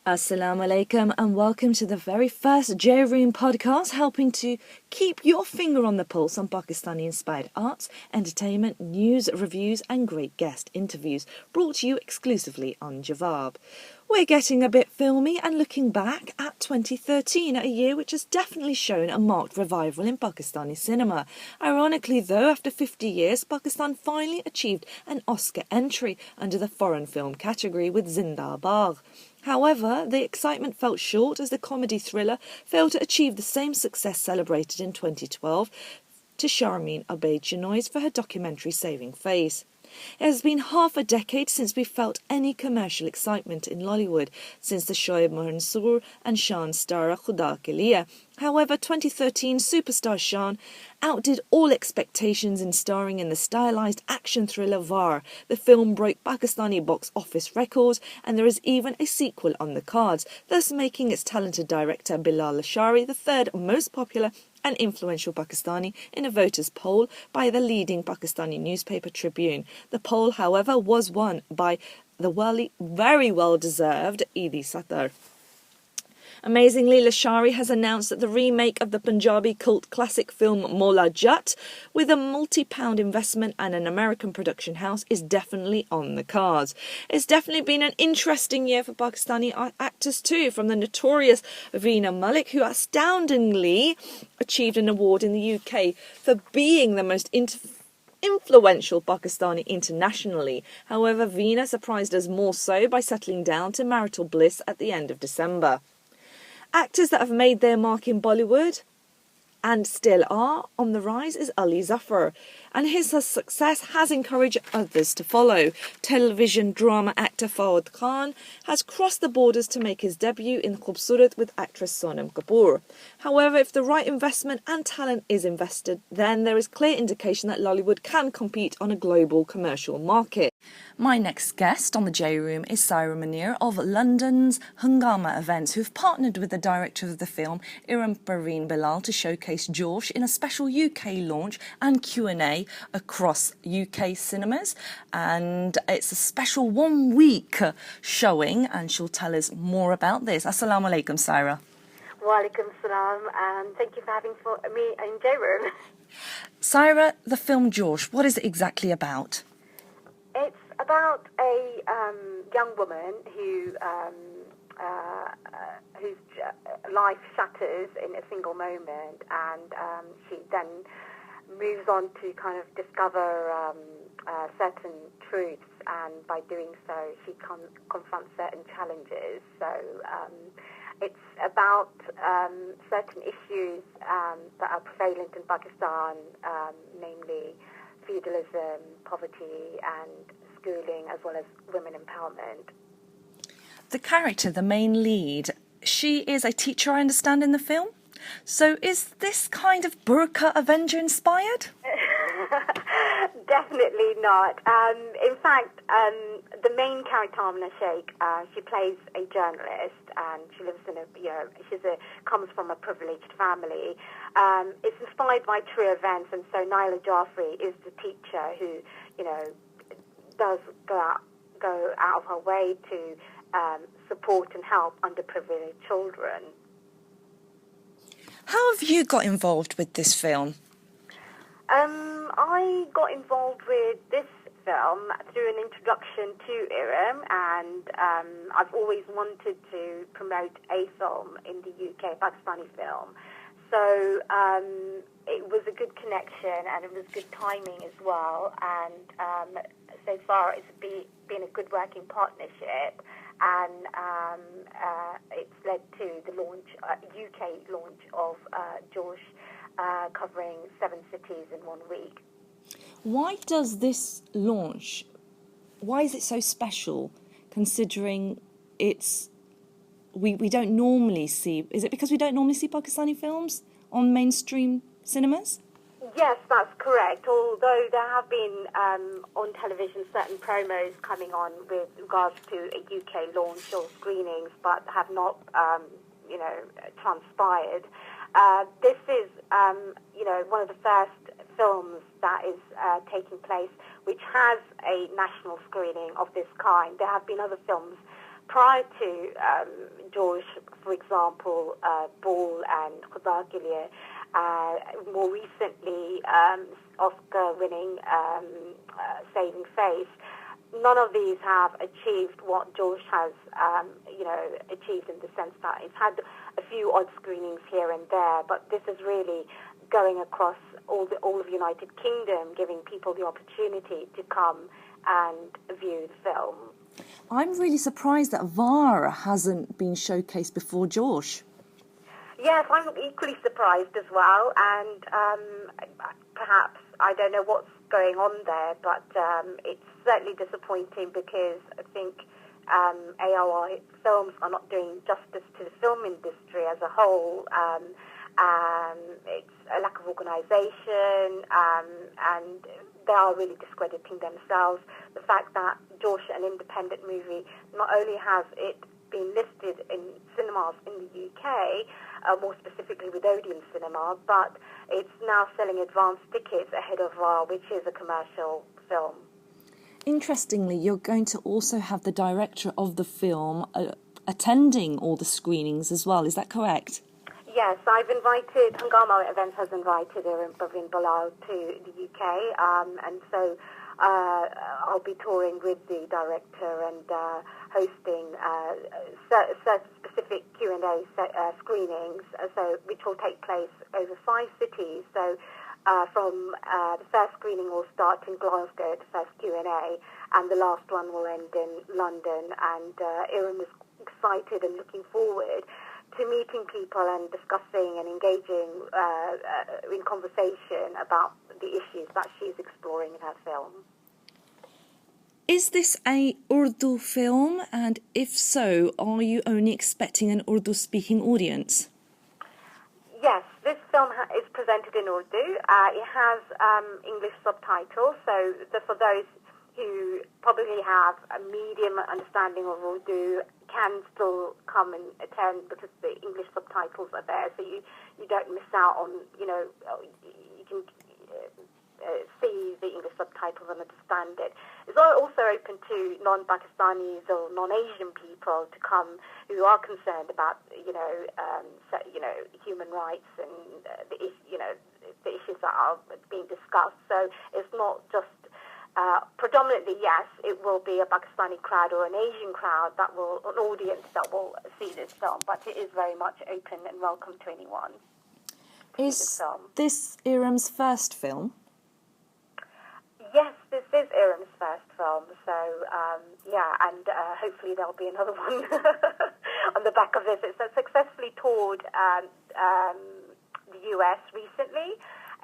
Assalamu alaikum and welcome to the very first J-Room podcast, helping to keep your finger on the pulse on Pakistani-inspired arts, entertainment, news, reviews and great guest interviews, brought to you exclusively on Jawaab. We're getting a bit filmy and looking back at 2013, a year which has definitely shown a marked revival in Pakistani cinema. Ironically though, after 50 years, Pakistan finally achieved an Oscar entry under the foreign film category with Zindabad. However, the excitement fell short as the comedy thriller failed to achieve the same success celebrated in 2012 to Sharmeen Obaid-Chinoy's for her documentary Saving Face. It has been half a decade since we felt any commercial excitement in Lollywood, since the Shoaib Mansoor and Shan starrer Khuda Ke Liye. However, 2013 superstar Shan outdid all expectations in starring in the stylised action thriller Var. The film broke Pakistani box office records and there is even a sequel on the cards, thus making its talented director Bilal Lashari the third most popular and influential Pakistani in a voters' poll by the leading Pakistani newspaper Tribune. The poll, however, was won by the very well-deserved Eid Sattar. Amazingly, Lashari has announced that the remake of the Punjabi cult classic film Mola Jat, with a multi-pound investment and an American production house, is definitely on the cards. It's definitely been an interesting year for Pakistani actors too, from the notorious Veena Malik, who astoundingly achieved an award in the UK for being the most influential Pakistani internationally. However, Veena surprised us more so by settling down to marital bliss at the end of December. Actors that have made their mark in Bollywood and still are on the rise is Ali Zafar, and his success has encouraged others to follow. Television drama actor Fawad Khan has crossed the borders to make his debut in Khoobsurat with actress Sonam Kapoor. However, if the right investment and talent is invested, then there is clear indication that Lollywood can compete on a global commercial market. My next guest on the J-Room is Syra Munir of London's Hungama Events, who've partnered with the director of the film, Iram Parveen Bilal, to showcase Josh in a special UK launch and Q&A across UK cinemas. And it's a special 1 week showing, and she'll tell us more about this. Assalamu alaikum, Syra. Walaikum salam, and thank you for having me in J-Room. Syra, the film Josh, what is it exactly about? It's about a young woman whose life shatters in a single moment, and she then moves on to kind of discover certain truths, and by doing so she confronts certain challenges. So it's about certain issues that are prevalent in Pakistan, namely feudalism, poverty and schooling, as well as women empowerment. The character, the main lead, she is a teacher, I understand, in the film. So is this kind of Burqa Avenger inspired? Definitely not. In fact, the main character, Amna Sheikh, she plays a journalist, and she lives in comes from a privileged family. It's inspired by true events, and so Naila Jaffrey is the teacher who, does go out of her way to support and help underprivileged children. How have you got involved with this film? I got involved with this film through an introduction to Iram, and I've always wanted to promote a film in the UK, Pakistani film. So it was a good connection, and it was good timing as well, and so far it's been a good working partnership, and it's led to the UK launch of Josh, covering 7 cities in 1 week. Why does this launch, why is it so special, considering we don't normally see, is it because we don't normally see Pakistani films on mainstream cinemas? Yes, that's correct. Although there have been on television certain promos coming on with regards to a UK launch or screenings, but have not, transpired. This is, one of the first films that is taking place which has a national screening of this kind. There have been other films prior to George, for example, Ball and Khuda Ke Liye, more recently Oscar-winning Saving Face, none of these have achieved what George has, achieved in the sense that it's had a few odd screenings here and there, but this is really going across all of the United Kingdom, giving people the opportunity to come and view the film. I'm really surprised that VAR hasn't been showcased before George. Yes, I'm equally surprised as well, and perhaps I don't know what's going on there, but it's certainly disappointing because I think AOI films are not doing justice to the film industry as a whole. It's a lack of organisation, and they are really discrediting themselves. The fact that George, an independent movie, not only has it been listed in cinemas in the UK, more specifically with Odeon Cinema, but it's now selling advance tickets ahead of VAR, which is a commercial film. Interestingly, you're going to also have the director of the film attending all the screenings as well. Is that correct? Yes, Hungama Events has invited Praveen Bilal to the UK, and so I'll be touring with the director and hosting specific Q&A screenings, which will take place over 5 cities. So from the first screening will start in Glasgow, the first Q&A, and the last one will end in London. And Iram is excited and looking forward to meeting people and discussing and engaging in conversation about the issues that she's exploring in her film. Is this a Urdu film? And if so, are you only expecting an Urdu-speaking audience? Yes, this film is presented in Urdu. It has English subtitles, so for those who probably have a medium understanding of Urdu can still come and attend because the English subtitles are there, so you don't miss out on, you can see the English subtitles and understand it. It's also open to non-Pakistanis or non-Asian people to come who are concerned about, human rights and the issues that are being discussed. So it's not just predominantly, yes, it will be a Pakistani crowd or an Asian crowd an audience that will see this film, but it is very much open and welcome to anyone. Is this Iram's first film? Yes, this is Iram's first film, so and hopefully there'll be another one on the back of this. It's successfully toured the US recently.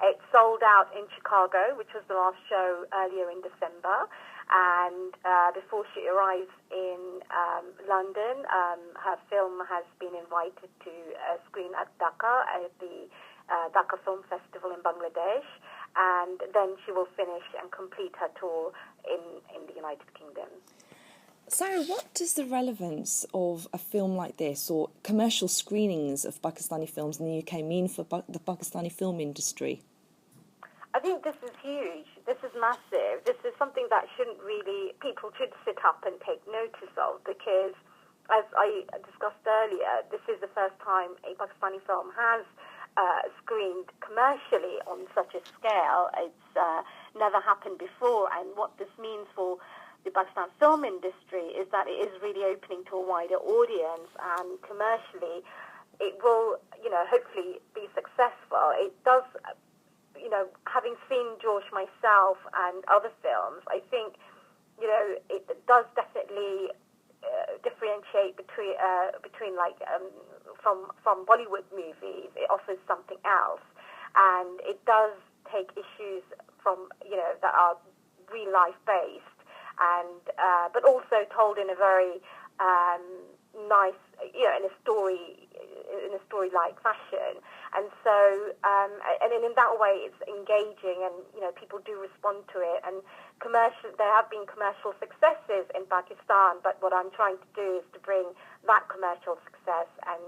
It sold out in Chicago, which was the last show earlier in December, and before she arrives in London, her film has been invited to screen at Dhaka at the Dhaka Film Festival in Bangladesh, and then she will finish and complete her tour in the United Kingdom. Sarah, what does the relevance of a film like this or commercial screenings of Pakistani films in the UK mean for the Pakistani film industry? I think this is huge. This is massive. This is something that people should sit up and take notice of, because, as I discussed earlier, this is the first time a Pakistani film has screened commercially on such a scale. It's never happened before, and what this means for the Pakistan film industry is that it is really opening to a wider audience, and commercially it will, hopefully be successful. It does, having seen George myself and other films, I think, it does definitely differentiate between from Bollywood movies. It offers something else, and it does take issues from that are real life based, and but also told in a very nice, in a story-like fashion. And so, and in that way, it's engaging, and people do respond to it. And there have been commercial successes in Pakistan, but what I'm trying to do is to bring that commercial success and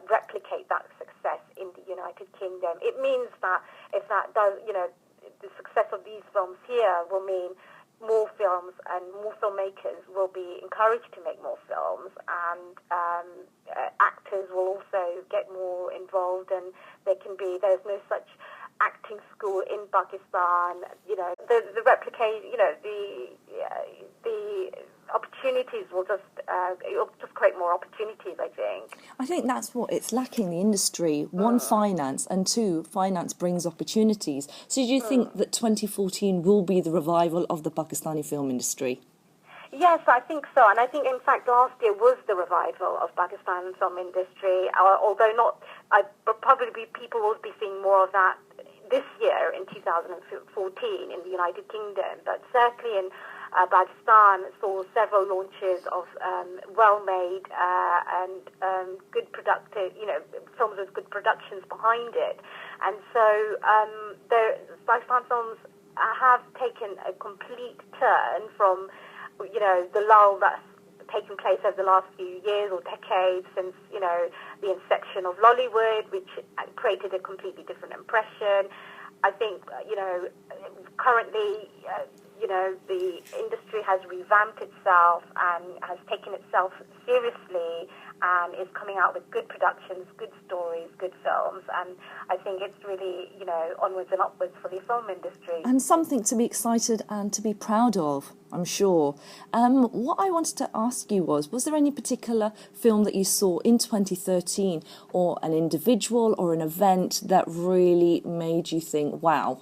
replicate that success in the United Kingdom. It means that if that does, the success of these films here will mean more films and more filmmakers will be encouraged to make more films, and actors will also get more involved, and there's no such acting school in Pakistan. The replicate, the opportunities will it'll just create more opportunities, I think. I think that's what it's lacking, the industry. One, finance, and two, finance brings opportunities. So do you think that 2014 will be the revival of the Pakistani film industry? Yes, I think so. And I think, in fact, last year was the revival of Pakistan film industry, although not, people will be seeing more of that this year in 2014 in the United Kingdom. But certainly in Pakistan saw several launches of well-made and good productive, films with good productions behind it. And so the Pakistan films have taken a complete turn from, the lull that's taken place over the last few years or decades since, the inception of Lollywood, which created a completely different impression. I think, currently, the industry has revamped itself and has taken itself seriously and is coming out with good productions, good stories, good films. And I think it's really, onwards and upwards for the film industry. And something to be excited and to be proud of, I'm sure. What I wanted to ask you was there any particular film that you saw in 2013 or an individual or an event that really made you think, wow?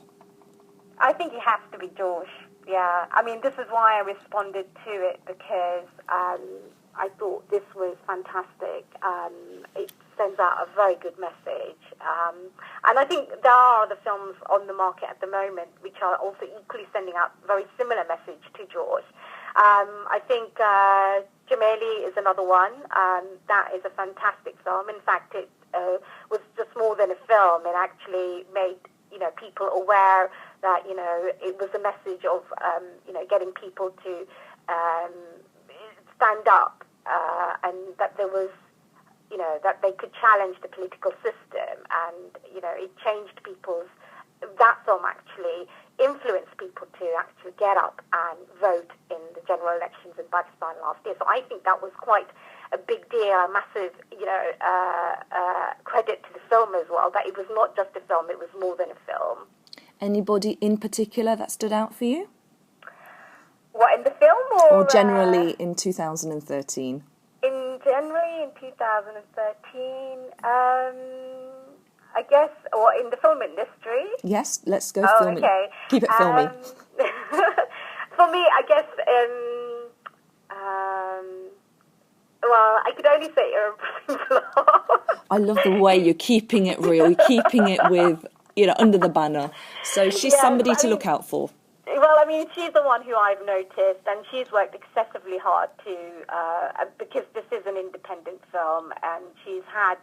I think it has to be Josh. Yeah, I mean, this is why I responded to it, because I thought this was fantastic. It sends out a very good message. And I think there are other films on the market at the moment which are also equally sending out very similar message to George. I think Jameli is another one. That is a fantastic film. In fact, it was just more than a film. It actually made people aware that, it was a message of, getting people to stand up and that there was, that they could challenge the political system. And, it changed that film actually influenced people to actually get up and vote in the general elections in Pakistan last year. So I think that was quite a big deal, a massive, credit to the film as well, that it was not just a film, it was more than a film. Anybody in particular that stood out for you? What, in the film or generally in 2013? In generally in 2013, I guess, or in the film industry. Yes, let's go filming. Okay. Keep it filmy. For me, I guess, well, I could only say I love the way you're keeping it real, you're keeping it with, under the banner. So she's somebody to look out for. Well, I mean, she's the one who I've noticed, and she's worked excessively hard because this is an independent film, and she's had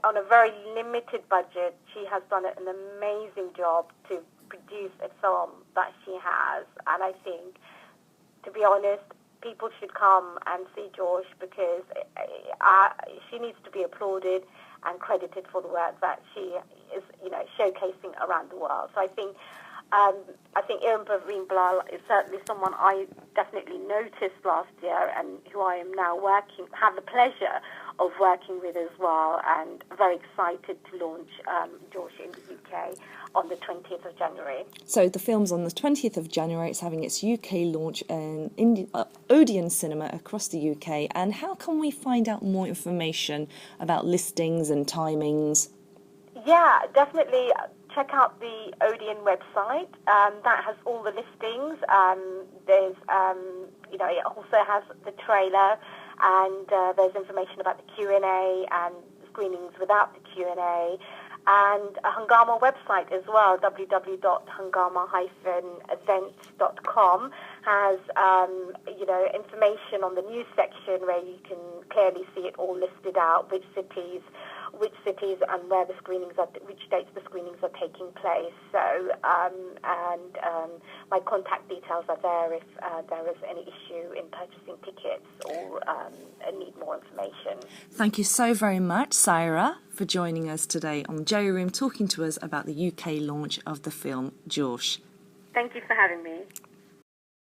on a very limited budget, she has done an amazing job to produce a film that she has. And I think, to be honest, people should come and see Josh, because she needs to be applauded and credited for the work that she is, showcasing around the world. So I think Iram Parveen Bilal is certainly someone I definitely noticed last year, and who I am now have the pleasure of working with as well, and very excited to launch Josh in the UK on the 20th of January. So the film's on the 20th of January. It's having its UK launch in Odeon Cinema across the UK. And how can we find out more information about listings and timings? Yeah, definitely check out the Odeon website. That has all the listings. There's, it also has the trailer, and there's information about the Q&A and screenings without the Q&A. And a Hungama website as well, www.hungama-events.com, has, information on the news section where you can clearly see it all listed out, which cities and where the screenings which dates the screenings are taking place. So, my contact details are there if there is any issue in purchasing tickets or need more information. Thank you so very much, Syra, for joining us today on the J Room, talking to us about the UK launch of the film Josh. Thank you for having me.